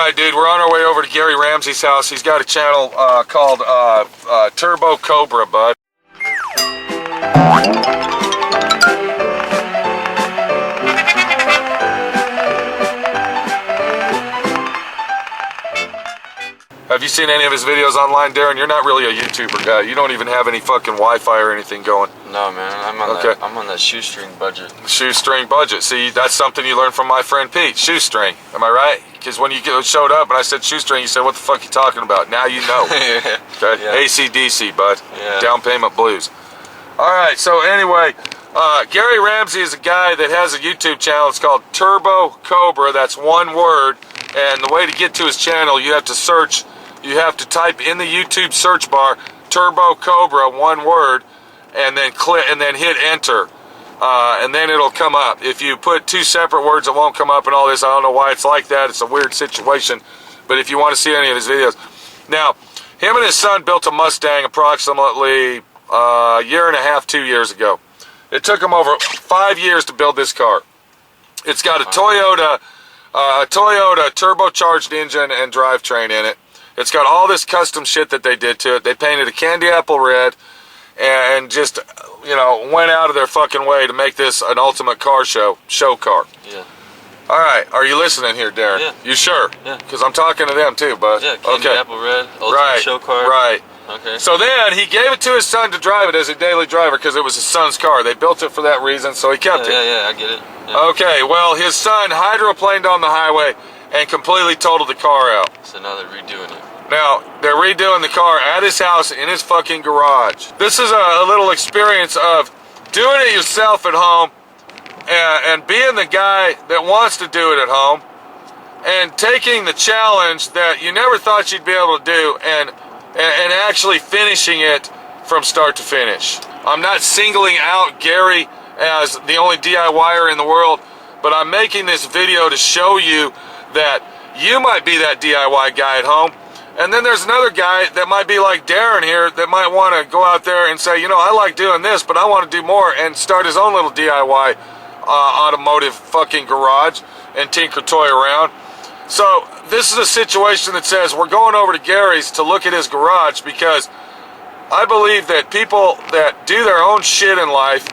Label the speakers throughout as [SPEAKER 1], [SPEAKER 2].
[SPEAKER 1] Alright, dude, we're on our way over to Gary Ramsey's house. He's got a channel called Turbo Cobra, bud. Have you seen any of his videos online, Darren? You're not really a YouTuber guy. You don't even have any fucking Wi-Fi or anything going.
[SPEAKER 2] No, man. I'm on that shoestring budget.
[SPEAKER 1] Shoestring budget. See, that's something you learned from my friend Pete. Shoestring. Am I right? Because when you showed up and I said shoestring, you said, "What the fuck are you talking about?" Now you know.
[SPEAKER 2] Yeah.
[SPEAKER 1] Okay. Yeah. AC/DC, bud.
[SPEAKER 2] Yeah.
[SPEAKER 1] Down payment blues. All right. So anyway, Gary Ramsey is a guy that has a YouTube channel. It's called Turbo Cobra. That's one word. And the way to get to his channel, you have to search. You have to type in the YouTube search bar Turbo Cobra, one word, and then click and then hit enter, and then it'll come up. If you put two separate words, it won't come up and all this. I don't know why it's like that. It's a weird situation. But if you want to see any of his videos, now him and his son built a Mustang approximately a year and a half, 2 years ago. It took him over 5 years to build this car. It's got a Toyota turbocharged engine and drivetrain in it. It's got all this custom shit that they did to it. They painted a candy apple red and just, you know, went out of their fucking way to make this an ultimate car show car.
[SPEAKER 2] Yeah.
[SPEAKER 1] All right. Are you listening here, Darren?
[SPEAKER 2] Yeah.
[SPEAKER 1] You sure?
[SPEAKER 2] Yeah.
[SPEAKER 1] Because I'm talking to them too, bud.
[SPEAKER 2] Yeah, candy apple red, ultimate
[SPEAKER 1] right.
[SPEAKER 2] show car.
[SPEAKER 1] Right.
[SPEAKER 2] Okay.
[SPEAKER 1] So then he gave it to his son to drive it as a daily driver because it was his son's car. They built it for that reason, so he kept it.
[SPEAKER 2] Yeah, I get it. Yeah.
[SPEAKER 1] Okay, well, his son hydroplaned on the highway and completely totaled the car out.
[SPEAKER 2] So now they're redoing it.
[SPEAKER 1] Now, they're redoing the car at his house in his fucking garage. This is a little experience of doing it yourself at home and being the guy that wants to do it at home and taking the challenge that you never thought you'd be able to do and actually finishing it from start to finish. I'm not singling out Gary as the only DIYer in the world, but I'm making this video to show you that you might be that DIY guy at home. And then there's another guy that might be like Darren here that might want to go out there and say, you know, I like doing this, but I want to do more and start his own little DIY automotive fucking garage and tinker toy around. So this is a situation that says we're going over to Gary's to look at his garage because I believe that people that do their own shit in life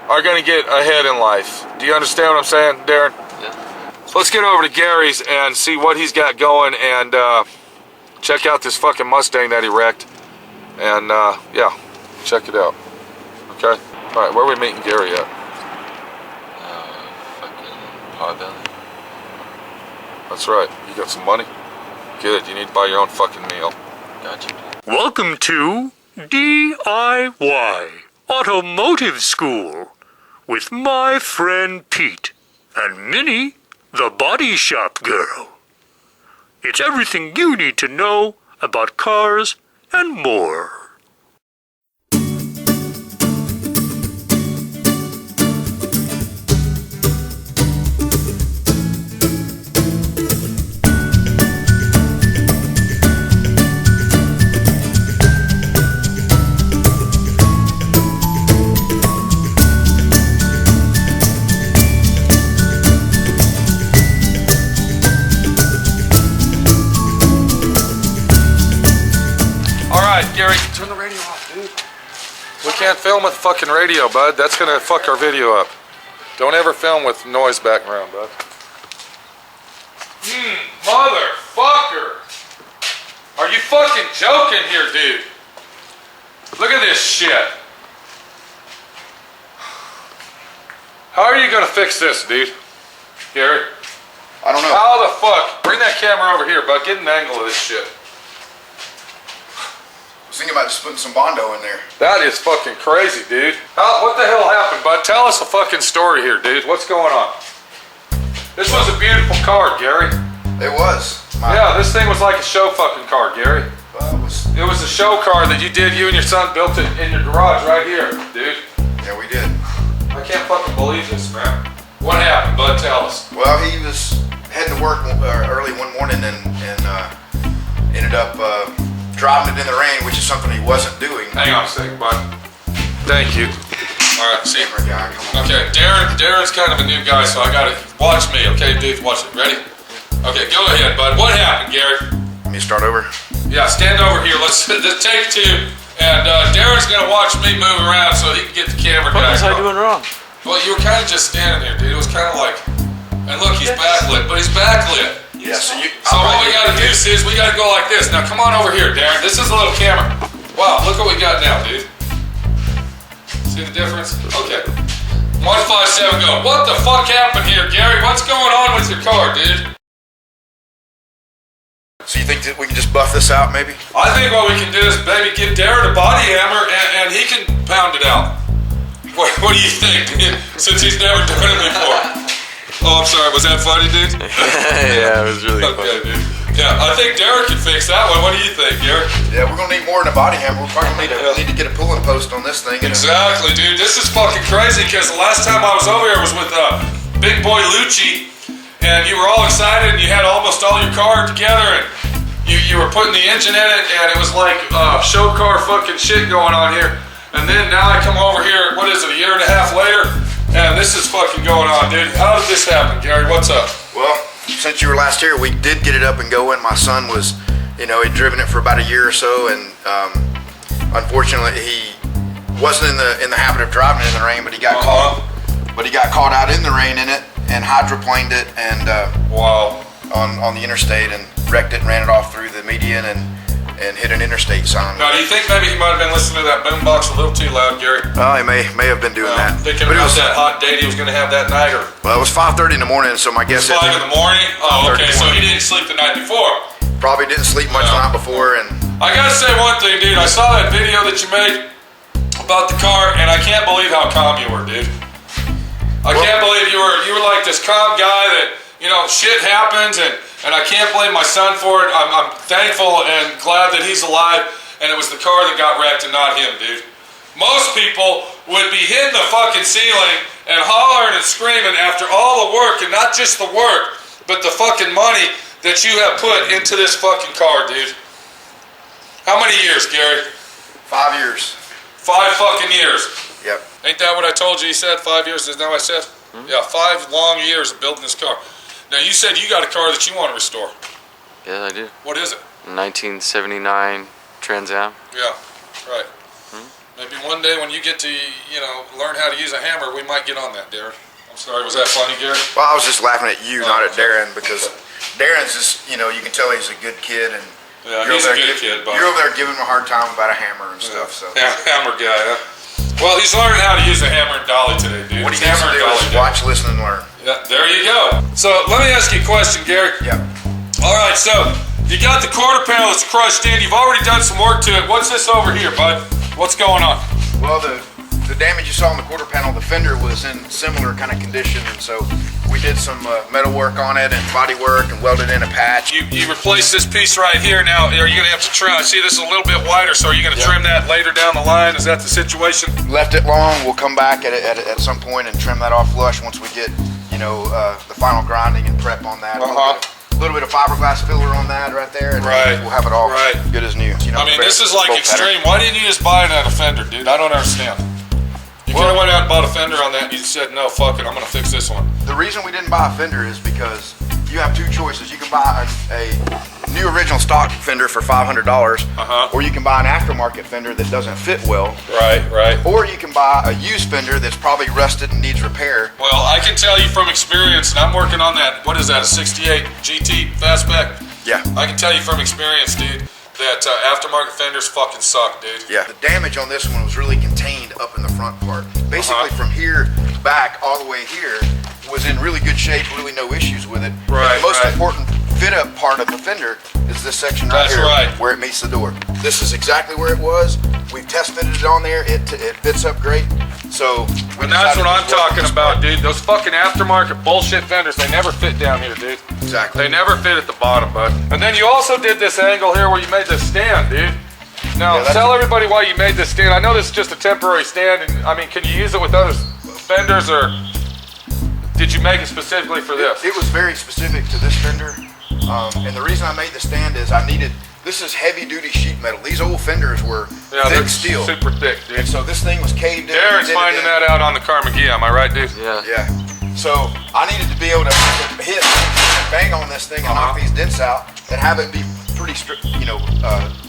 [SPEAKER 1] are going to get ahead in life. Do you understand what I'm saying, Darren?
[SPEAKER 2] Yeah.
[SPEAKER 1] So let's get over to Gary's and see what he's got going and check out this fucking Mustang that he wrecked. And yeah, check it out. Okay? Alright, where are we meeting Gary at?
[SPEAKER 2] Fucking Potbelly.
[SPEAKER 1] That's right. You got some money? Good. You need to buy your own fucking meal.
[SPEAKER 2] Gotcha.
[SPEAKER 3] Welcome to D.I.Y. Automotive School with my friend Pete and Minnie, the body shop girl. It's everything you need to know about cars and more.
[SPEAKER 1] Gary, turn the radio off, dude. We can't film with fucking radio, bud. That's gonna fuck our video up. Don't ever film with noise background, bud. Motherfucker! Are you fucking joking here, dude? Look at this shit. How are you gonna fix this, dude? Gary?
[SPEAKER 4] I don't know.
[SPEAKER 1] How the fuck? Bring that camera over here, bud. Get an angle of this shit.
[SPEAKER 4] I was thinking about just putting some Bondo in there.
[SPEAKER 1] That is fucking crazy, dude. What the hell happened, bud? Tell us a fucking story here, dude. What's going on? This was a beautiful car, Gary.
[SPEAKER 4] It was.
[SPEAKER 1] Yeah, this thing was like a show fucking car, Gary. It was a show car that you and your son built it in your garage right here, dude.
[SPEAKER 4] Yeah, we did.
[SPEAKER 1] I can't fucking believe this, man. What happened, bud? Tell us.
[SPEAKER 4] Well, he was heading to work early one morning and ended up driving it in the rain, which is something he wasn't doing.
[SPEAKER 1] Hang on a second, bud. Thank you. All right, see. Okay, Darren's kind of a new guy, so I gotta watch me, okay, dude? Watch it. Ready? Okay, go ahead, bud. What happened, Gary?
[SPEAKER 4] Let me start over.
[SPEAKER 1] Yeah, stand over here. Let's take two. And Darren's gonna watch me move around so he can get the camera guy.
[SPEAKER 2] What was I doing wrong?
[SPEAKER 1] Well, you were kind of just standing there, dude. It was kind of like, and look, he's backlit, but he's backlit.
[SPEAKER 4] Yeah, so
[SPEAKER 1] what we gotta do is we gotta go like this. Now come on over here, Darren. This is a little camera. Wow, look what we got now, dude. See the difference? Okay. 157, go. What the fuck happened here, Gary? What's going on with your car, dude?
[SPEAKER 4] So you think that we can just buff this out, maybe?
[SPEAKER 1] I think what we can do is maybe give Darren a body hammer and he can pound it out. What do you think, since he's never done it before? Oh, I'm sorry. Was that funny, dude?
[SPEAKER 2] Yeah, it was really
[SPEAKER 1] Okay,
[SPEAKER 2] funny.
[SPEAKER 1] dude. Yeah, I think Darren can fix that one. What do you think, Gary?
[SPEAKER 4] Yeah, we're gonna need more than a body hammer. We're probably gonna need to get a pulling post on this thing.
[SPEAKER 1] Exactly, dude. This is fucking crazy because the last time I was over here was with Big Boy Lucci, and you were all excited and you had almost all your car together and you were putting the engine in it and it was like show car fucking shit going on here. And then now I come over here, what is it, a year and a half later, and this is fucking going on, dude. How did this happen, Gary? What's up?
[SPEAKER 4] Well, since you were last here, we did get it up and going. My son was, he'd driven it for about a year or so, and unfortunately he wasn't in the habit of driving it in the rain, but he got caught. But he got caught out in the rain in it and hydroplaned it and
[SPEAKER 1] Wow.
[SPEAKER 4] on the interstate and wrecked it and ran it off through the median and hit an interstate sign.
[SPEAKER 1] Now, do you think maybe he might have been listening to that boombox a little too loud, Gary?
[SPEAKER 4] He may have been doing that.
[SPEAKER 1] Thinking
[SPEAKER 4] But it
[SPEAKER 1] about
[SPEAKER 4] was,
[SPEAKER 1] that hot date he was going to have that night, or
[SPEAKER 4] well, it was 5:30 in the morning, so my guess is
[SPEAKER 1] 5 in the morning? Oh,
[SPEAKER 4] 5:30
[SPEAKER 1] okay,
[SPEAKER 4] in the
[SPEAKER 1] so he
[SPEAKER 4] morning.
[SPEAKER 1] didn't sleep the night before.
[SPEAKER 4] Probably didn't sleep much the night before, and
[SPEAKER 1] I gotta say one thing, dude. I saw that video that you made about the car, and I can't believe how calm you were, dude. I can't believe you were like this calm guy that, shit happens, and I can't blame my son for it. I'm thankful and glad that he's alive, and it was the car that got wrecked and not him, dude. Most people would be hitting the fucking ceiling and hollering and screaming after all the work, and not just the work, but the fucking money that you have put into this fucking car, dude. How many years, Gary?
[SPEAKER 4] 5 years.
[SPEAKER 1] 5 fucking years.
[SPEAKER 4] Yep.
[SPEAKER 1] Ain't that what I told you? You said 5 years. Isn't that what I said? Yeah, 5 long years of building this car. Now, you said you got a car that you want to restore.
[SPEAKER 2] Yeah, I do.
[SPEAKER 1] What is it?
[SPEAKER 2] 1979 Trans Am.
[SPEAKER 1] Yeah, right. Maybe one day when you get to, learn how to use a hammer, we might get on that, Darren. I'm sorry, was that funny, Gary?
[SPEAKER 4] Well, I was just laughing at you, not at Darren, because Darren's just, you can tell he's a good kid, and
[SPEAKER 1] Yeah, he's a good kid, but
[SPEAKER 4] you're over there giving him a hard time about a hammer and stuff. So
[SPEAKER 1] hammer guy, huh? Well, he's learning how to use a hammer and dolly today, dude.
[SPEAKER 4] what he needs to do is watch, listen, and learn.
[SPEAKER 1] Yeah, there you go. So let me ask you a question, Gary.
[SPEAKER 4] Yeah.
[SPEAKER 1] All right, so you got the quarter panel that's crushed in. You've already done some work to it. What's this over here, bud? What's going on?
[SPEAKER 4] Well, the damage you saw on the quarter panel, the fender was in similar kind of condition, and so we did some metal work on it and body work and welded in a patch.
[SPEAKER 1] You replaced this piece right here. Now, are you going to have to trim? I see this is a little bit wider, so are you going to trim that later down the line? Is that the situation?
[SPEAKER 4] Left it long. We'll come back at some point and trim that off flush once we get, the final grinding and prep on that. A little bit of fiberglass filler on that right there, and we'll have it all good as new.
[SPEAKER 1] This is like extreme. Why didn't you just buy it at a fender, dude? I don't understand. You could have went out and bought a fender on that and you said, no, fuck it, I'm going to fix this one.
[SPEAKER 4] The reason we didn't buy a fender is because you have 2 choices. You can buy a new original stock fender for $500, or you can buy an aftermarket fender that doesn't fit well.
[SPEAKER 1] Right.
[SPEAKER 4] Or you can buy a used fender that's probably rusted and needs repair.
[SPEAKER 1] Well, I can tell you from experience, and I'm working on that, what is that, a 68 GT Fastback?
[SPEAKER 4] Yeah.
[SPEAKER 1] I can tell you from experience, dude, that aftermarket fenders fucking suck, dude.
[SPEAKER 4] Yeah. The damage on this one was really contained up in the front part. Basically from here back all the way here was in really good shape, really no issues with it.
[SPEAKER 1] Right.
[SPEAKER 4] The most important fit up part of the fender is this section right here, where it meets the door. This is exactly where it was. We've test fitted it on there. It fits up great. So
[SPEAKER 1] and that's what I'm talking about, dude. Those fucking aftermarket bullshit fenders, they never fit down here, dude.
[SPEAKER 4] Exactly.
[SPEAKER 1] They never fit at the bottom, bud. And then you also did this angle here where you made this stand, dude. Now, tell everybody why you made this stand. I know this is just a temporary stand, and can you use it with other fenders, or did you make it specifically for this?
[SPEAKER 4] It was very specific to this fender, and the reason I made the stand is this is heavy duty sheet metal. These old fenders were thick steel.
[SPEAKER 1] Super thick, dude.
[SPEAKER 4] And so this thing was caved in.
[SPEAKER 1] Darren's finding that out on the car McGee, am I right, dude?
[SPEAKER 2] Yeah.
[SPEAKER 4] Yeah. So I needed to be able to hit and bang on this thing and knock these dents out and have it be pretty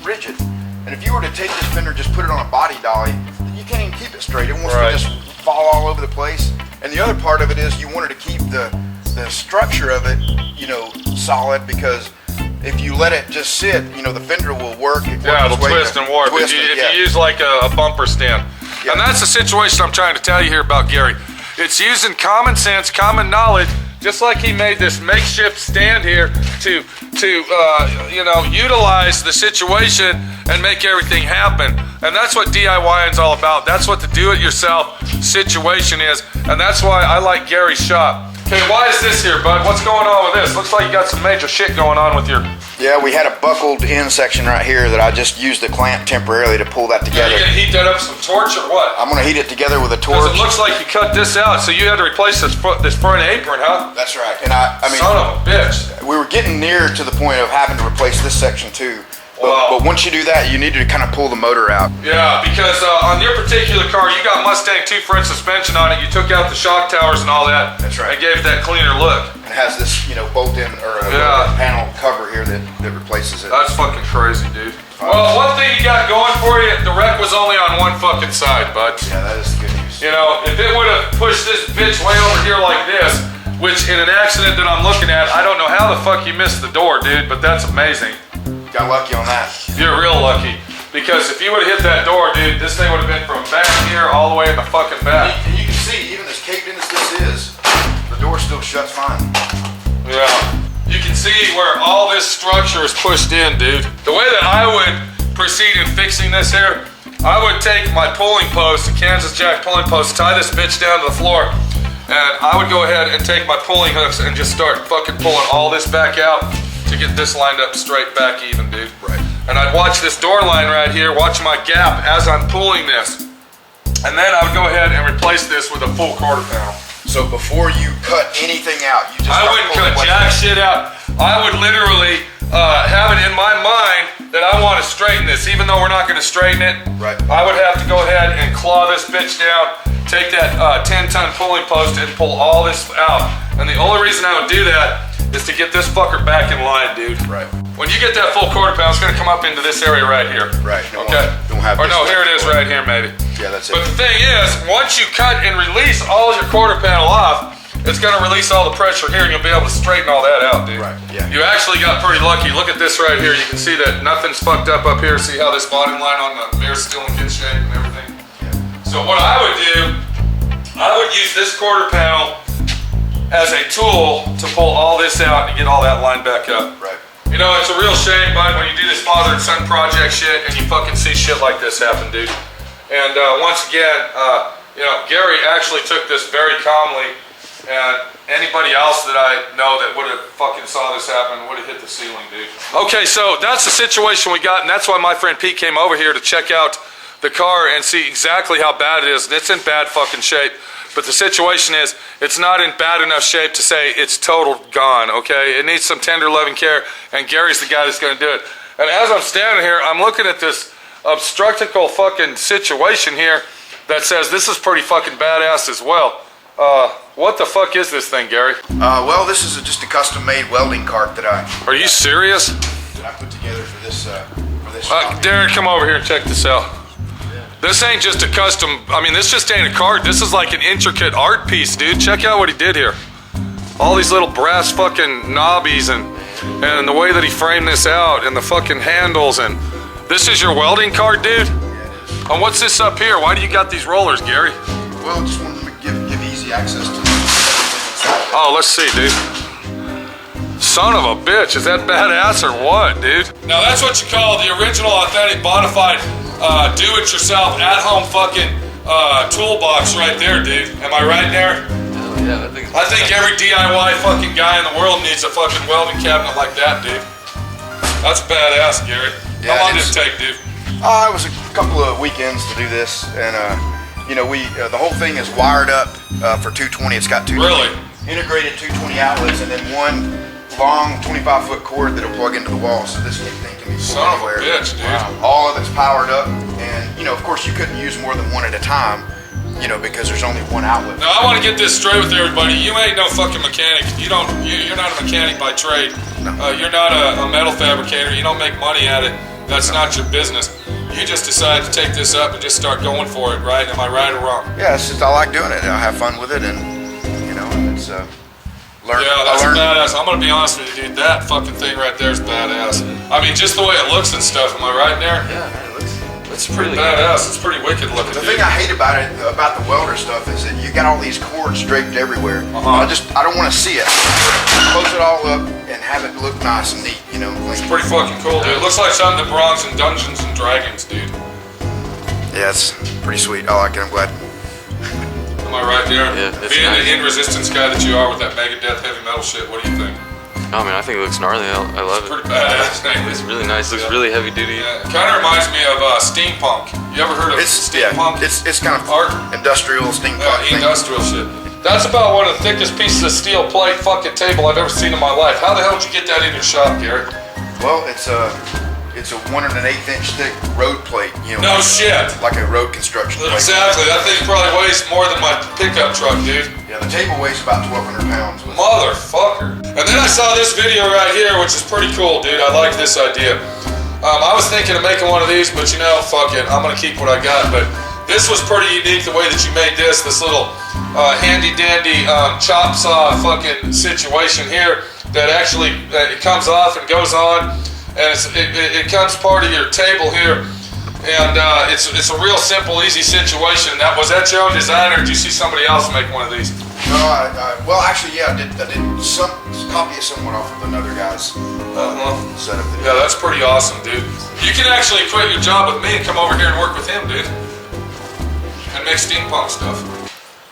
[SPEAKER 4] rigid. And if you were to take this fender, just put it on a body dolly, you can't even keep it straight. It wants to just fall all over the place. And the other part of it is you wanted to keep the structure of it, solid, because if you let it just sit, the fender will work.
[SPEAKER 1] It'll twist and warp if you use like a bumper stand. Yeah. And that's the situation I'm trying to tell you here about Gary. It's using common sense, common knowledge, just like he made this makeshift stand here to utilize the situation and make everything happen. And that's what DIY is all about. That's what the do-it-yourself situation is. And that's why I like Gary's shop. Okay, why is this here, bud? What's going on with this? Looks like you got some major shit going on with your...
[SPEAKER 4] Yeah, we had a buckled in section right here that I just used the clamp temporarily to pull that together.
[SPEAKER 1] Yeah, you gonna heat that up with some torch or what?
[SPEAKER 4] I'm gonna heat it together with a torch.
[SPEAKER 1] Because it looks like you cut this out, so you had to replace this front apron, huh?
[SPEAKER 4] That's right. And I mean,
[SPEAKER 1] son of a bitch.
[SPEAKER 4] We were getting near to the point of having to replace this section too. But once you do that, you need to kind of pull the motor out.
[SPEAKER 1] Yeah, because on your particular car, you got Mustang 2 front suspension on it. You took out the shock towers and all that.
[SPEAKER 4] That's right.
[SPEAKER 1] And gave it that cleaner look.
[SPEAKER 4] It has this, bolt-in or a panel cover here that replaces it.
[SPEAKER 1] That's fucking crazy, dude. Well, one thing you got going for you, the wreck was only on one fucking side, bud.
[SPEAKER 4] Yeah, that is good news.
[SPEAKER 1] If it would have pushed this bitch way over here like this, which in an accident that I'm looking at, I don't know how the fuck you missed the door, dude, but that's amazing.
[SPEAKER 4] Got lucky on that.
[SPEAKER 1] You're real lucky. Because if you would have hit that door, dude, this thing would have been from back here all the way in the fucking back.
[SPEAKER 4] And you can see, even as caved in as this is, the door still shuts fine.
[SPEAKER 1] Yeah. You can see where all this structure is pushed in, dude. The way that I would proceed in fixing this here, I would take my pulling post, a Kansas Jack pulling post, tie this bitch down to the floor, and I would go ahead and take my pulling hooks and just start fucking pulling all this back out to get this lined up straight back even, dude.
[SPEAKER 4] Right.
[SPEAKER 1] And I'd watch this door line right here, watch my gap as I'm pulling this. And then I would go ahead and replace this with a full quarter panel.
[SPEAKER 4] So before you cut anything out, you just
[SPEAKER 1] I wouldn't cut jack shit out. I would literally have it in my mind that I want to straighten this, even though we're not going to straighten it.
[SPEAKER 4] Right.
[SPEAKER 1] I would have to go ahead and claw this bitch down, take that 10-ton pulling post and pull all this out. And the only reason I would do that is to get this fucker back in line, dude.
[SPEAKER 4] Right.
[SPEAKER 1] When you get that full quarter pound, it's gonna come up into this area right here.
[SPEAKER 4] Right.
[SPEAKER 1] Okay.
[SPEAKER 4] Don't have
[SPEAKER 1] or no, here it is right here, maybe.
[SPEAKER 4] Yeah, that's it.
[SPEAKER 1] But the thing is, once you cut and release all your quarter panel off, it's gonna release all the pressure here and you'll be able to straighten all that out, dude.
[SPEAKER 4] Right, yeah.
[SPEAKER 1] You actually got pretty lucky. Look at this right here. You can see that nothing's fucked up here. See how this bottom line on the mirror's still in good shape and everything?
[SPEAKER 4] Yeah.
[SPEAKER 1] So what I would do, I would use this quarter panel as a tool to pull all this out and get all that lined back up.
[SPEAKER 4] Right.
[SPEAKER 1] It's a real shame, bud, when you do this father and son project shit and you fucking see shit like this happen, dude. And once again, Gary actually took this very calmly, and anybody else that I know that would have fucking saw this happen would have hit the ceiling, dude. Okay, so that's the situation we got, and that's why my friend Pete came over here to check out the car and see exactly how bad it is. And it's in bad fucking shape. But the situation is, it's not in bad enough shape to say it's total gone, okay? It needs some tender loving care, and Gary's the guy that's gonna do it. And as I'm standing here, I'm looking at this obstructical fucking situation here that says this is pretty fucking badass as well. What the fuck is this thing, Gary?
[SPEAKER 4] Well, this is just a custom-made welding cart that
[SPEAKER 1] Are you serious?
[SPEAKER 4] I put together for this
[SPEAKER 1] Darren, come over here and check this out. This ain't just a custom, this just ain't a cart. This is like an intricate art piece, dude. Check out what he did here. All these little brass fucking knobbies and the way that he framed this out and the fucking handles. And this is your welding cart, dude?
[SPEAKER 4] Yeah, it is.
[SPEAKER 1] And what's this up here? Why do you got these rollers, Gary?
[SPEAKER 4] Well, just wanted to give easy access to
[SPEAKER 1] Oh, let's see, dude. Son of a bitch, is that badass or what, dude? Now that's what you call the original, authentic, modified, do-it-yourself, at-home fucking toolbox right there, dude. Am I right there?
[SPEAKER 2] Yeah,
[SPEAKER 1] I think every DIY fucking guy in the world needs a fucking welding cabinet like that, dude. That's badass, Gary.
[SPEAKER 4] Yeah,
[SPEAKER 1] How long did it take, dude?
[SPEAKER 4] It was a couple of weekends to do this, and the whole thing is wired up for 220. It's got two integrated 220 outlets, and then one long 25-foot cord that'll plug into the wall. So this thing can be
[SPEAKER 1] Son of a bitch, dude.
[SPEAKER 4] All of it's powered up, and of course you couldn't use more than one at a time. you know, because there's only one outlet.
[SPEAKER 1] Now I want to get this straight with everybody. You ain't no fucking mechanic. You're not a mechanic by trade.
[SPEAKER 4] No.
[SPEAKER 1] You're not a metal fabricator. You don't make money at it. That's not your business. You just decided to take this up and just start going for it, right? Am I right or wrong?
[SPEAKER 4] Yeah, it's just I like doing it. I have fun with it, and you know, it's learn.
[SPEAKER 1] Yeah, that's badass. I'm gonna be honest with you, dude. That fucking thing right there is badass. I mean, just the way it looks and stuff. Am I right there?
[SPEAKER 2] Yeah, man,
[SPEAKER 1] It's pretty badass. It's pretty wicked looking.
[SPEAKER 4] The
[SPEAKER 1] dude.
[SPEAKER 4] thing I hate about it, about the welder stuff, is that you got all these cords draped everywhere.
[SPEAKER 1] Uh-huh.
[SPEAKER 4] I don't want to see it. Close it all up and have it look nice and neat, you know.
[SPEAKER 1] It's pretty fucking cool, dude. It looks like something that belongs in Dungeons and Dragons, dude.
[SPEAKER 4] Yeah, it's pretty sweet. I like it. I'm glad.
[SPEAKER 1] Am I right there?
[SPEAKER 2] Yeah, that's
[SPEAKER 1] Being
[SPEAKER 2] nice.
[SPEAKER 1] the in resistance guy that you are with that Megadeth heavy metal shit, what do you think?
[SPEAKER 2] Oh man, I think it looks gnarly. I love it.
[SPEAKER 1] Pretty badass, ain't
[SPEAKER 2] It's
[SPEAKER 1] it?
[SPEAKER 2] really nice. Looks really heavy duty.
[SPEAKER 1] Yeah, it kind of reminds me of steampunk. You ever heard of steampunk?
[SPEAKER 4] It's kind of
[SPEAKER 1] art,
[SPEAKER 4] industrial steampunk thing.
[SPEAKER 1] industrial shit. That's about one of the thickest pieces of steel plate fucking table I've ever seen in my life. How the hell did you get that in your shop, Gary?
[SPEAKER 4] Well, it's a 1 1/8 inch thick road plate. You know,
[SPEAKER 1] No shit.
[SPEAKER 4] like a road construction plate.
[SPEAKER 1] Exactly. That thing probably weighs more than my pickup truck, dude.
[SPEAKER 4] Yeah, the table weighs about 1,200 pounds.
[SPEAKER 1] Motherfucker. And then I saw this video right here, which is pretty cool, dude. I like this idea. I was thinking of making one of these, but you know, fuck it. I'm gonna keep what I got. But this was pretty unique, the way that you made this little handy dandy chop saw fucking situation here that actually it comes off and goes on, and it comes part of your table here. And it's a real simple, easy situation. Was that your own design, or did you see somebody else make one of these?
[SPEAKER 4] No, well, actually, yeah, I did some copy it somewhat off of another guy's setup.
[SPEAKER 1] Yeah, that's pretty awesome, dude. You can actually quit your job with me and come over here and work with him, dude. And make steampunk stuff.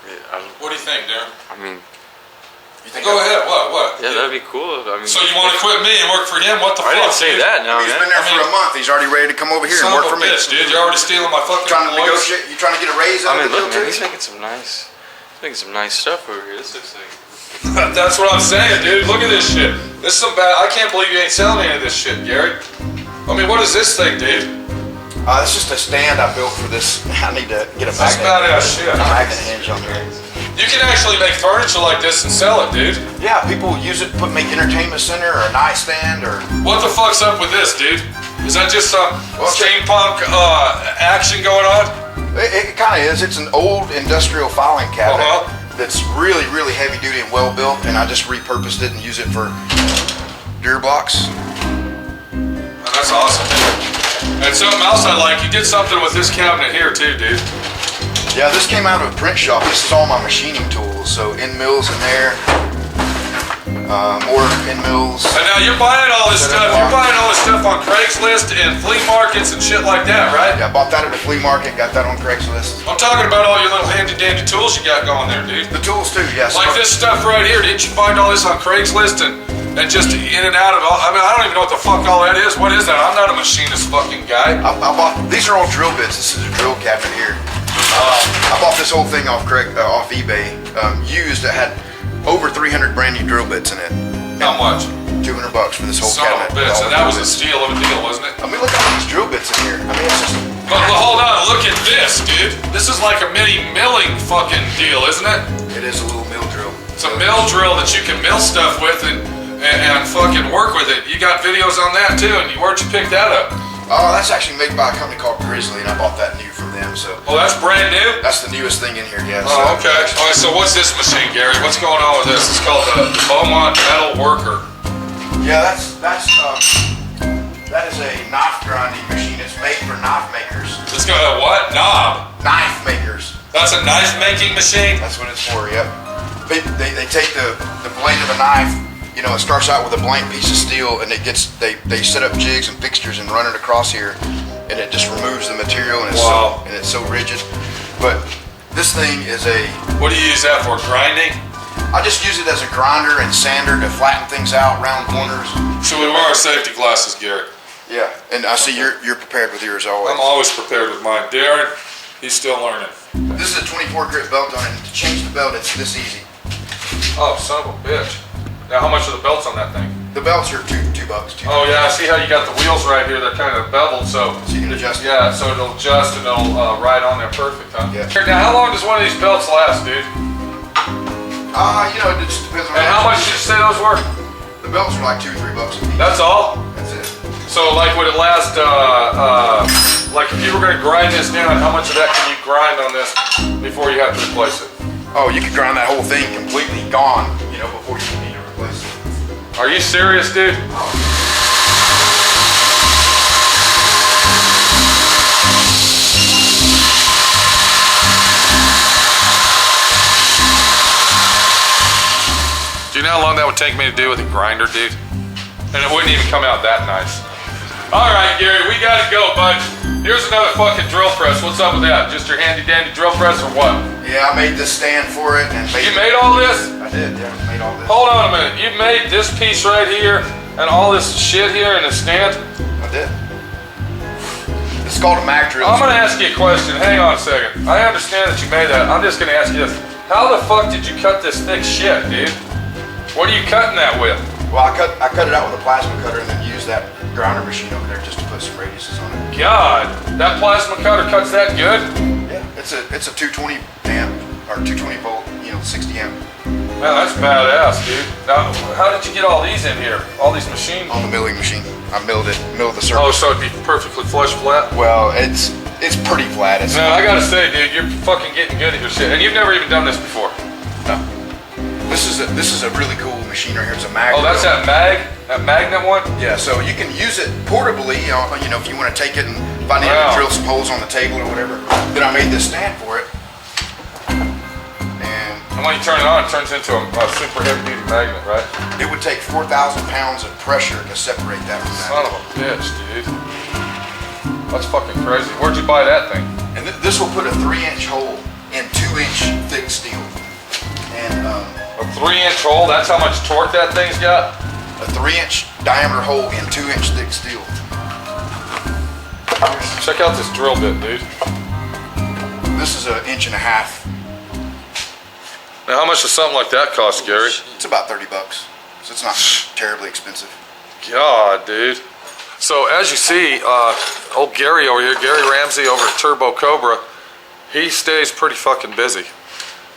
[SPEAKER 2] Yeah,
[SPEAKER 1] What do you think, Darren?
[SPEAKER 2] I mean,
[SPEAKER 4] You think
[SPEAKER 1] Go ahead, what?
[SPEAKER 2] yeah, that'd be cool. I mean,
[SPEAKER 1] So you want to quit me and work for him? What the fuck?
[SPEAKER 2] I didn't say
[SPEAKER 1] dude?
[SPEAKER 2] that. No,
[SPEAKER 4] He's
[SPEAKER 2] man.
[SPEAKER 4] been there
[SPEAKER 1] I
[SPEAKER 4] for
[SPEAKER 1] mean,
[SPEAKER 4] a month. He's already ready to come over here
[SPEAKER 1] Son
[SPEAKER 4] and work
[SPEAKER 1] of
[SPEAKER 4] for
[SPEAKER 1] a
[SPEAKER 4] me.
[SPEAKER 1] bitch, dude. You're already stealing my fucking
[SPEAKER 4] Trying to
[SPEAKER 1] employees.
[SPEAKER 4] negotiate? You trying to get a raise
[SPEAKER 2] I
[SPEAKER 4] out
[SPEAKER 2] mean,
[SPEAKER 4] of the
[SPEAKER 2] look,
[SPEAKER 4] deal
[SPEAKER 2] man,
[SPEAKER 4] too?
[SPEAKER 2] he's making some nice stuff over here. This looks like.
[SPEAKER 1] That's what I'm saying, dude. Look at this shit. This is some bad. I can't believe you ain't selling any of this shit, Gary. I mean, what is this thing, dude?
[SPEAKER 4] It's just a stand I built for this. I need to get a
[SPEAKER 1] That's badass shit.
[SPEAKER 4] magnet hinge on here.
[SPEAKER 1] You can actually make furniture like this and sell it, dude.
[SPEAKER 4] Yeah, people use it to make entertainment center or a nightstand or.
[SPEAKER 1] What the fuck's up with this, dude? Is that just some
[SPEAKER 4] Well,
[SPEAKER 1] steampunk action going on?
[SPEAKER 4] It kind of is. It's an old industrial filing cabinet that's really, really heavy duty and well built, and I just repurposed it and use it for deer blocks.
[SPEAKER 1] That's awesome, dude. And something else I like, you did something with this cabinet here too, dude.
[SPEAKER 4] Yeah, this came out of a print shop. This is all my machining tools. So end mills in there, more end mills.
[SPEAKER 1] And now you're buying all this stuff. You're buying all this stuff on Craigslist and flea markets and shit like that, right?
[SPEAKER 4] Yeah, I bought that at a flea market. Got that on Craigslist.
[SPEAKER 1] I'm talking about all your little handy dandy tools you got going there, dude.
[SPEAKER 4] The tools too, yes.
[SPEAKER 1] Like this stuff right here. Didn't you find all this on Craigslist and just in and out of all? I mean, I don't even know what the fuck all that is. What is that? I'm not a machinist fucking guy.
[SPEAKER 4] I bought. These are all drill bits. This is a drill cabinet here. I bought this whole thing off eBay, used. It had over 300 brand new drill bits in it.
[SPEAKER 1] How much?
[SPEAKER 4] $200 for this whole
[SPEAKER 1] Son of a
[SPEAKER 4] cabinet.
[SPEAKER 1] bitch.
[SPEAKER 4] All
[SPEAKER 1] And that was
[SPEAKER 4] drill
[SPEAKER 1] a
[SPEAKER 4] bits.
[SPEAKER 1] steal of a deal, wasn't it?
[SPEAKER 4] I mean, look at all these drill bits in here. I mean, it's just.
[SPEAKER 1] But hold on, look at this, dude. This is like a mini milling fucking deal, isn't it?
[SPEAKER 4] It is a little mill drill.
[SPEAKER 1] It's a mill drill that you can mill stuff with and fucking work with it. You got videos on that too, and where'd you pick that up?
[SPEAKER 4] Oh, that's actually made by a company called Grizzly, and I bought that new from them. So
[SPEAKER 1] Oh, that's brand new?
[SPEAKER 4] that's the newest thing in here. Yeah.
[SPEAKER 1] Oh, okay. All right, so what's this machine, Gary? What's going on with this? It's called the Beaumont Metal Worker.
[SPEAKER 4] Yeah, that is a knife grinding machine. It's made for knife makers.
[SPEAKER 1] It's got a what? Knob.
[SPEAKER 4] Knife makers.
[SPEAKER 1] That's a knife making machine?
[SPEAKER 4] That's what it's for. Yep. They take the blade of a knife. You know, it starts out with a blank piece of steel, and they set up jigs and fixtures and run it across here, and it just removes the material, and it's so rigid. But this thing is a.
[SPEAKER 1] What do you use that for? Grinding?
[SPEAKER 4] I just use it as a grinder and sander to flatten things out, round corners.
[SPEAKER 1] So we wear our safety glasses, Gary.
[SPEAKER 4] Yeah, and I see you're prepared with yours always.
[SPEAKER 1] I'm always prepared with mine. Darren, he's still learning.
[SPEAKER 4] This is a 24 grit belt on it, and to change the belt, it's this easy.
[SPEAKER 1] Oh, son of a bitch. Now, how much are the belts on that thing?
[SPEAKER 4] The belts are $2.
[SPEAKER 1] Oh, yeah, I see how you got the wheels right here. They're kind of beveled, so
[SPEAKER 4] So you can adjust it.
[SPEAKER 1] Yeah, so it'll adjust and it'll ride on there perfect, huh?
[SPEAKER 4] Yeah.
[SPEAKER 1] Now, how long does one of these belts last, dude?
[SPEAKER 4] You know, it just depends on.
[SPEAKER 1] And how much did you say those were?
[SPEAKER 4] The belts are like $2 or $3 a piece.
[SPEAKER 1] That's all?
[SPEAKER 4] That's it.
[SPEAKER 1] So, like, would it last, like, if you were going to grind this down, how much of that can you grind on this before you have to replace it?
[SPEAKER 4] Oh, you could grind that whole thing completely gone, you know, before you need to replace it.
[SPEAKER 1] Are you serious, dude? Do you know how long that would take me to do with a grinder, dude? And it wouldn't even come out that nice. All right, Gary, we gotta go, bud. Here's another fucking drill press. What's up with that? Just your handy dandy drill press or what?
[SPEAKER 4] Yeah, I made this stand for it and
[SPEAKER 1] You made all this?
[SPEAKER 4] I did, yeah, I made all this.
[SPEAKER 1] Hold on a minute. You made this piece right here and all this shit here in the stand?
[SPEAKER 4] I did. It's called a mag drill.
[SPEAKER 1] I'm gonna ask you a question. Hang on a second. I understand that you made that. I'm just gonna ask you this. How the fuck did you cut this thick shit, dude? What are you cutting that with?
[SPEAKER 4] Well, I cut it out with a plasma cutter and then used that grinder machine over there just to put some radiuses on it.
[SPEAKER 1] God, that plasma cutter cuts that good?
[SPEAKER 4] Yeah, it's a 220 amp or 220 volt, you know, 60 amp.
[SPEAKER 1] Man, that's badass, dude. Now, how did you get all these in here? All these machines?
[SPEAKER 4] On the milling machine. I milled the surface.
[SPEAKER 1] Oh, so it'd be perfectly flush flat?
[SPEAKER 4] Well, it's pretty flat. It's
[SPEAKER 1] Man, I gotta say, dude, you're fucking getting good at your shit. And you've never even done this before.
[SPEAKER 4] No. This is a really cool machine right here. It's a mag.
[SPEAKER 1] Oh, that's that magnet one?
[SPEAKER 4] Yeah, so you can use it portably, you know, if you want to take it and if I need to drill some holes on the table or whatever. Then I made this stand for it.
[SPEAKER 1] And when you turn it on, it turns into a super heavy duty magnet, right?
[SPEAKER 4] It would take 4,000 pounds of pressure to separate that from that.
[SPEAKER 1] Son of a bitch, dude. That's fucking crazy. Where'd you buy that thing?
[SPEAKER 4] And this will put a 3-inch hole in 2-inch thick steel. And
[SPEAKER 1] a 3-inch hole? That's how much torque that thing's got?
[SPEAKER 4] a 3-inch diameter hole in 2-inch thick steel.
[SPEAKER 1] Check out this drill bit, dude.
[SPEAKER 4] This is 1.5 inches.
[SPEAKER 1] Now, how much does something like that cost, Gary?
[SPEAKER 4] It's about $30, so it's not terribly expensive.
[SPEAKER 1] God, dude. So as you see, old Gary over here, Gary Ramsey over at Turbo Cobra, he stays pretty fucking busy.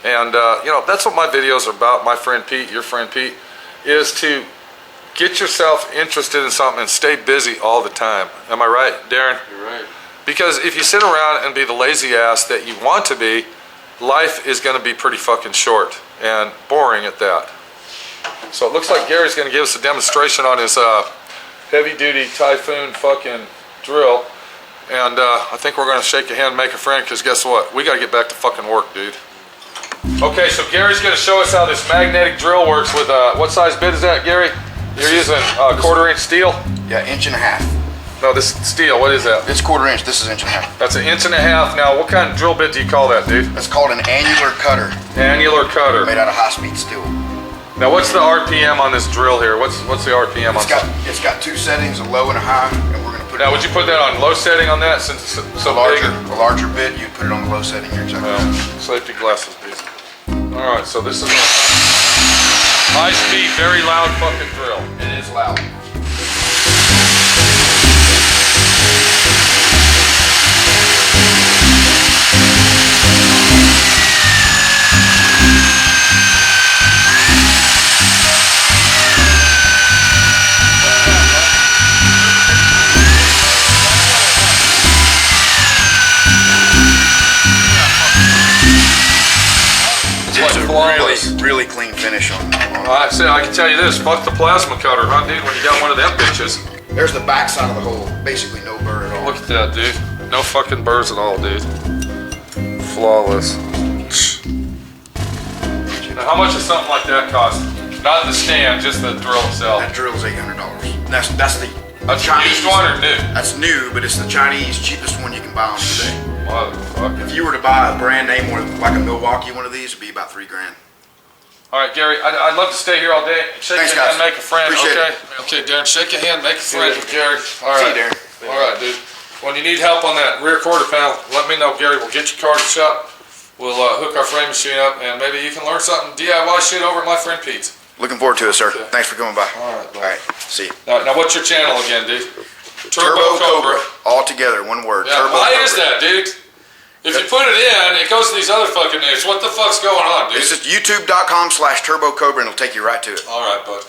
[SPEAKER 1] And you know, that's what my videos are about. My friend Pete, your friend Pete, is to get yourself interested in something and stay busy all the time. Am I right, Darren?
[SPEAKER 2] You're right.
[SPEAKER 1] Because if you sit around and be the lazy ass that you want to be, life is going to be pretty fucking short and boring at that. So it looks like Gary's going to give us a demonstration on his heavy-duty Typhoon fucking drill. And I think we're going to shake a hand and make a friend, because guess what? We got to get back to fucking work, dude. Okay, so Gary's going to show us how this magnetic drill works with, what size bit is that, Gary? You're using 1/4 inch steel?
[SPEAKER 4] Yeah, 1.5 inches.
[SPEAKER 1] No, this steel, what is that?
[SPEAKER 4] It's 1/4 inch. This is 1.5 inches.
[SPEAKER 1] That's 1.5 inches. Now, what kind of drill bit do you call that, dude?
[SPEAKER 4] It's called an annular cutter,
[SPEAKER 1] Annular cutter.
[SPEAKER 4] made out of high-speed steel.
[SPEAKER 1] Now, what's the RPM on this drill here? What's the RPM on this?
[SPEAKER 4] It's got 2 settings, a low and a high, and we're going to put
[SPEAKER 1] Now, would you put that on low setting on that, since it's so big?
[SPEAKER 4] a larger bit? You put it on the low setting here. Exactly.
[SPEAKER 1] Safety glasses, please. All right, so this is a high-speed, very loud fucking drill.
[SPEAKER 4] It is loud. It's a really clean finish on
[SPEAKER 1] I can tell you this, fuck the plasma cutter, huh, dude, when you got one of them bitches.
[SPEAKER 4] There's the back side of the hole. Basically no burr at all.
[SPEAKER 1] Look at that, dude. No fucking burrs at all, dude. Flawless. Now, how much does something like that cost? Not the stand, just the drill itself.
[SPEAKER 4] That drill's $800. That's the
[SPEAKER 1] That's
[SPEAKER 4] Chinese
[SPEAKER 1] used one or new?
[SPEAKER 4] That's new, but it's the Chinese cheapest one you can buy on today.
[SPEAKER 1] Motherfucker.
[SPEAKER 4] If you were to buy a brand name one, like a Milwaukee one of these, it'd be about $3 grand.
[SPEAKER 1] All right, Gary, I'd love to stay here all day. Shake
[SPEAKER 4] Thanks,
[SPEAKER 1] your hand,
[SPEAKER 4] guys.
[SPEAKER 1] make a friend,
[SPEAKER 4] Appreciate
[SPEAKER 1] okay?
[SPEAKER 4] it.
[SPEAKER 1] Okay, Darren, shake your hand, make a friend with Gary. All right.
[SPEAKER 4] See you, Darren.
[SPEAKER 1] All right, dude. When you need help on that rear quarter panel, let me know, Gary. We'll get your car to the shop. We'll hook our frame machine up, and maybe you can learn something DIY shit over at my friend Pete's.
[SPEAKER 4] Looking forward to it, sir.
[SPEAKER 1] Okay.
[SPEAKER 4] Thanks for coming by.
[SPEAKER 1] All right,
[SPEAKER 4] All right. See you.
[SPEAKER 1] Now, what's your channel again, dude?
[SPEAKER 4] Turbo Cobra. All together, one word.
[SPEAKER 1] If you put it in, it goes to these other fucking names. What the fuck's going on, dude?
[SPEAKER 4] It's just youtube.com/TurboCobra and it'll take you right to it.
[SPEAKER 1] All right, bud.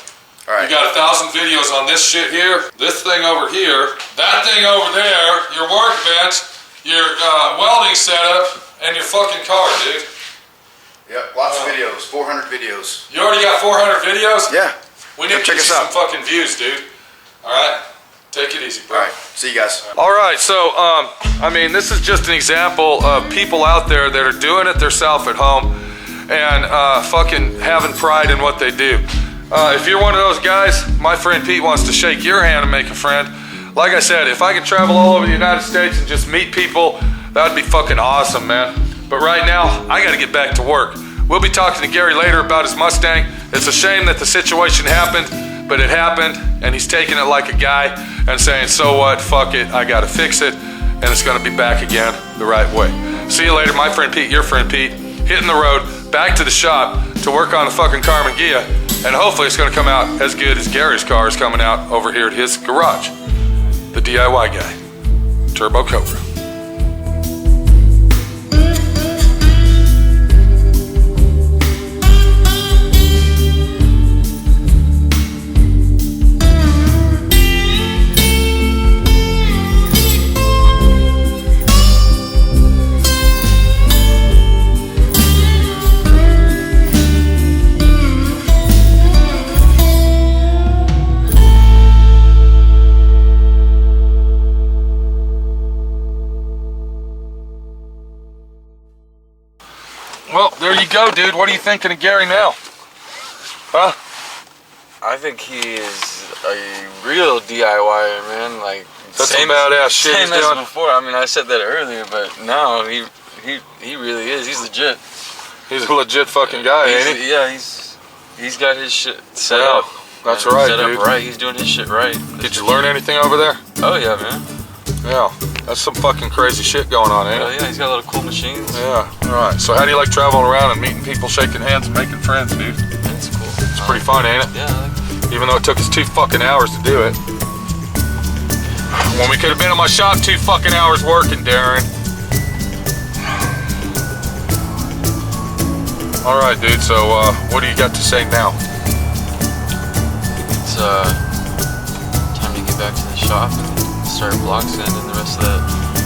[SPEAKER 4] All right.
[SPEAKER 1] You got 1,000 videos on this shit here, this thing over here, that thing over there, your workbench, your welding setup, and your fucking car, dude.
[SPEAKER 4] Yep, lots of videos, 400 videos.
[SPEAKER 1] You already got 400 videos?
[SPEAKER 4] Yeah.
[SPEAKER 1] We need to
[SPEAKER 4] check
[SPEAKER 1] get
[SPEAKER 4] us
[SPEAKER 1] you some
[SPEAKER 4] out.
[SPEAKER 1] fucking views, dude. All right? Take it easy, bro.
[SPEAKER 4] All right, see you guys.
[SPEAKER 1] All right, so, I mean, this is just an example of people out there that are doing it themselves at home and fucking having pride in what they do. If you're one of those guys, my friend Pete wants to shake your hand and make a friend. Like I said, if I could travel all over the United States and just meet people, that'd be fucking awesome, man. But right now, I gotta get back to work. We'll be talking to Gary later about his Mustang. It's a shame that the situation happened, but it happened, and he's taking it like a guy and saying, so what, fuck it, I gotta fix it, and it's gonna be back again the right way. See you later, my friend Pete, your friend Pete, hitting the road, back to the shop to work on the fucking Carmen Gia, and hopefully it's gonna come out as good as Gary's car is coming out over here at his garage. The DIY guy, Turbo Cobra. Well, there you go, dude. What are you thinking of Gary now? Huh?
[SPEAKER 2] I think he is a real DIYer, man. Like,
[SPEAKER 1] That's some badass shit he's
[SPEAKER 2] same as
[SPEAKER 1] doing.
[SPEAKER 2] before. I mean, I said that earlier, but no, he really is. He's legit.
[SPEAKER 1] He's a legit fucking guy, ain't he?
[SPEAKER 2] Yeah, he's got his shit set
[SPEAKER 1] Yeah,
[SPEAKER 2] up.
[SPEAKER 1] that's
[SPEAKER 2] And
[SPEAKER 1] right,
[SPEAKER 2] set
[SPEAKER 1] dude.
[SPEAKER 2] up right. He's doing his shit right.
[SPEAKER 1] Did you learn anything over there?
[SPEAKER 2] Oh yeah, man.
[SPEAKER 1] Yeah, that's some fucking crazy shit going on, ain't
[SPEAKER 2] Oh
[SPEAKER 1] it?
[SPEAKER 2] yeah, he's got a lot of cool machines.
[SPEAKER 1] Yeah, alright. So how do you like traveling around and meeting people, shaking hands, and making friends, dude?
[SPEAKER 2] That's cool.
[SPEAKER 1] It's pretty fun, ain't it?
[SPEAKER 2] Yeah. I like it.
[SPEAKER 1] Even though it took us 2 fucking hours to do it. When we could have been in my shop 2 fucking hours working, Darren. Alright, dude, so what do you got to say now?
[SPEAKER 2] It's time to get back to the shop and start block sanding the rest of that.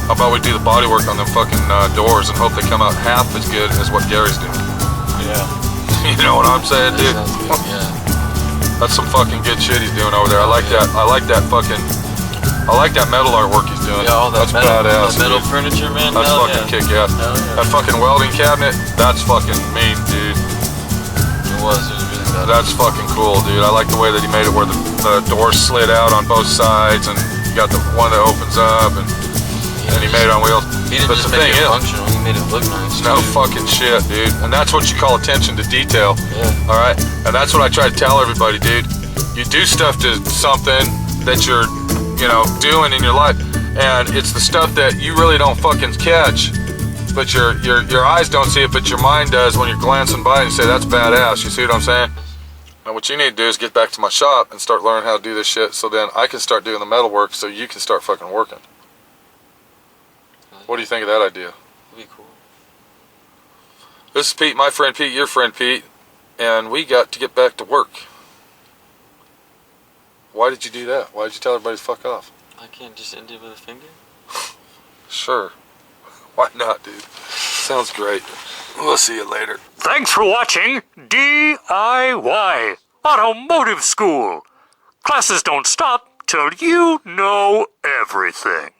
[SPEAKER 1] How about we do the body work on them fucking doors and hope they come out half as good as what Gary's doing?
[SPEAKER 2] Yeah.
[SPEAKER 1] You know what I'm saying, dude?
[SPEAKER 2] That sounds good, yeah.
[SPEAKER 1] That's some fucking good shit he's doing over there. I like that. I like that fucking. I like that metal artwork he's doing.
[SPEAKER 2] Yeah, all that
[SPEAKER 1] that's
[SPEAKER 2] metal,
[SPEAKER 1] badass.
[SPEAKER 2] that metal
[SPEAKER 1] dude.
[SPEAKER 2] furniture, man.
[SPEAKER 1] That's
[SPEAKER 2] hell
[SPEAKER 1] fucking
[SPEAKER 2] yeah.
[SPEAKER 1] kick ass.
[SPEAKER 2] Hell yeah.
[SPEAKER 1] That fucking welding cabinet. That's fucking mean, dude.
[SPEAKER 2] It was really bad.
[SPEAKER 1] That's fucking cool, dude. I like the way that he made it where the doors slid out on both sides, and you got the one that opens up, and he made it on wheels.
[SPEAKER 2] He didn't
[SPEAKER 1] But
[SPEAKER 2] just
[SPEAKER 1] the
[SPEAKER 2] make
[SPEAKER 1] thing
[SPEAKER 2] it
[SPEAKER 1] is,
[SPEAKER 2] functional. He made it look nice.
[SPEAKER 1] no
[SPEAKER 2] too.
[SPEAKER 1] fucking shit, dude. And that's what you call attention to detail.
[SPEAKER 2] Yeah.
[SPEAKER 1] All right, and that's what I try to tell everybody, dude. You do stuff to something that you're, doing in your life, and it's the stuff that you really don't fucking catch, but your eyes don't see it, but your mind does when you're glancing by and you say, that's badass. You see what I'm saying? And what you need to do is get back to my shop and start learning how to do this shit, so then I can start doing the metal work, so you can start fucking working. What do you think of that idea?
[SPEAKER 2] That'd be cool.
[SPEAKER 1] This is Pete, my friend Pete, your friend Pete, and we got to get back to work. Why did you do that? Why did you tell everybody to fuck off?
[SPEAKER 2] I can't just end it with a finger.
[SPEAKER 1] Sure. Why not, dude? Sounds great. We'll see you later.
[SPEAKER 3] Thanks for watching D.I.Y. Automotive School. Classes don't stop till you know everything.